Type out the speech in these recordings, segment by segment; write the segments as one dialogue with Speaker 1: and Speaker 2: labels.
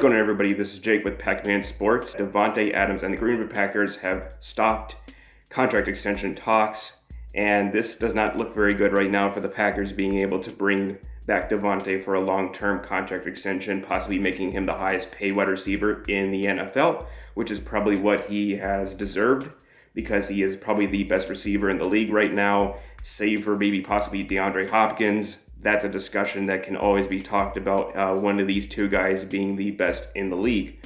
Speaker 1: going on, everybody? This is Jake with PackMan Sports. Davante Adams and the Green Bay Packers have stopped contract extension talks, and this does not look very good right now for the Packers being able to bring back Davante for a long-term contract extension, possibly making him the highest paid wide receiver in the NFL, which is probably what he has deserved, because he is probably the best receiver in the league right now, save for maybe possibly DeAndre Hopkins. That's a discussion that can always be talked about, one of these two guys being the best in the league,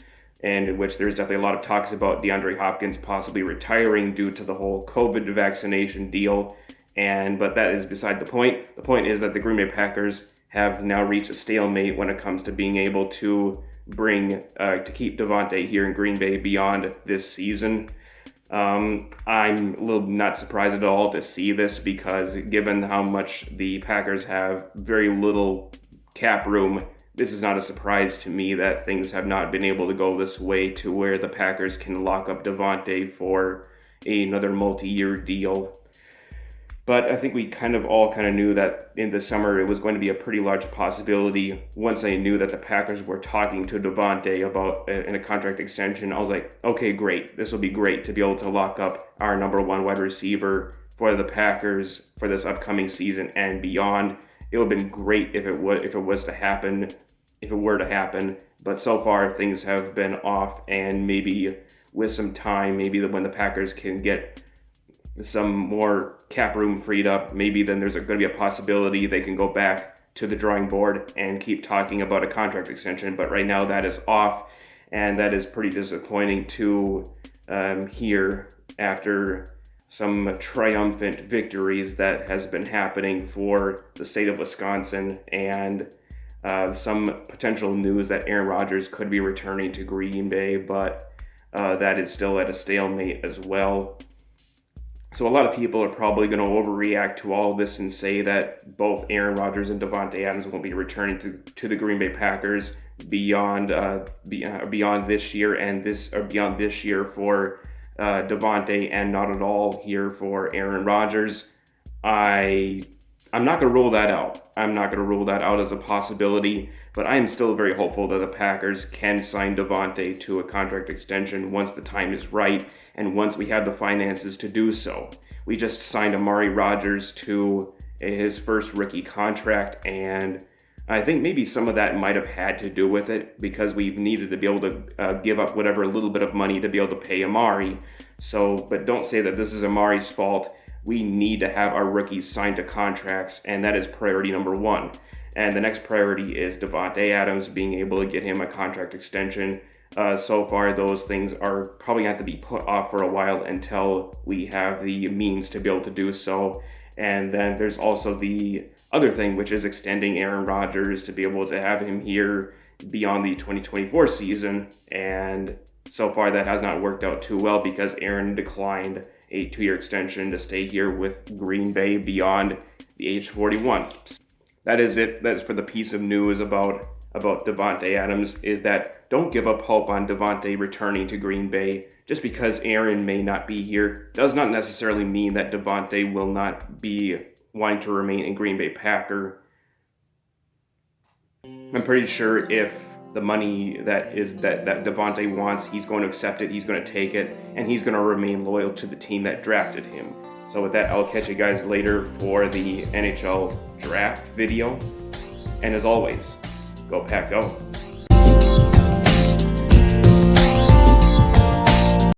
Speaker 1: and in which there's definitely a lot of talks about DeAndre Hopkins possibly retiring due to the whole COVID vaccination deal. But that is beside the point. The point is that the Green Bay Packers have now reached a stalemate when it comes to being able to to keep Davante here in Green Bay beyond this season. I'm a little not surprised at all to see this, because given how much the Packers have very little cap room, this is not a surprise to me that things have not been able to go this way to where the Packers can lock up Davante for another multi-year deal. But I think we all knew that in the summer it was going to be a pretty large possibility. Once I knew that the Packers were talking to Davante about in a contract extension, I was like, okay, great. This will be great to be able to lock up our number one wide receiver for the Packers for this upcoming season and beyond. It would have been great if it were to happen. But so far things have been off, and maybe with some time, maybe when the Packers can get some more cap room freed up, maybe then there's going to be a possibility they can go back to the drawing board and keep talking about a contract extension. But right now that is off, and that is pretty disappointing to hear after some triumphant victories that has been happening for the state of Wisconsin, and some potential news that Aaron Rodgers could be returning to Green Bay, but that is still at a stalemate as well. So a lot of people are probably going to overreact to all of this and say that both Aaron Rodgers and Davante Adams won't be returning to the Green Bay Packers beyond this year, beyond this year for Davante, and not at all here for Aaron Rodgers. I'm not going to rule that out. I'm not going to rule that out as a possibility, but I am still very hopeful that the Packers can sign Davante to a contract extension once the time is right and once we have the finances to do so. We just signed Amari Rodgers to his first rookie contract, and I think maybe some of that might have had to do with it, because we've needed to be able to give up whatever little bit of money to be able to pay Amari. But don't say that this is Amari's fault. We need to have our rookies signed to contracts, and that is priority number one. And the next priority is Davante Adams, being able to get him a contract extension. So far, those things are probably going to have to be put off for a while until we have the means to be able to do so. And then there's also the other thing, which is extending Aaron Rodgers to be able to have him here beyond the 2024 season. And so far, that has not worked out too well, because Aaron declined a 2-year extension to stay here with Green Bay beyond the age 41. That is it. That is for the piece of news about Davante Adams, is that don't give up hope on Davante returning to Green Bay. Just because Aaron may not be here does not necessarily mean that Davante will not be wanting to remain in Green Bay Packer. I'm pretty sure if the money that Davante wants, he's going to accept it, he's going to take it, and he's going to remain loyal to the team that drafted him. So with that, I'll catch you guys later for the NHL draft video. And as always, go Pack Go.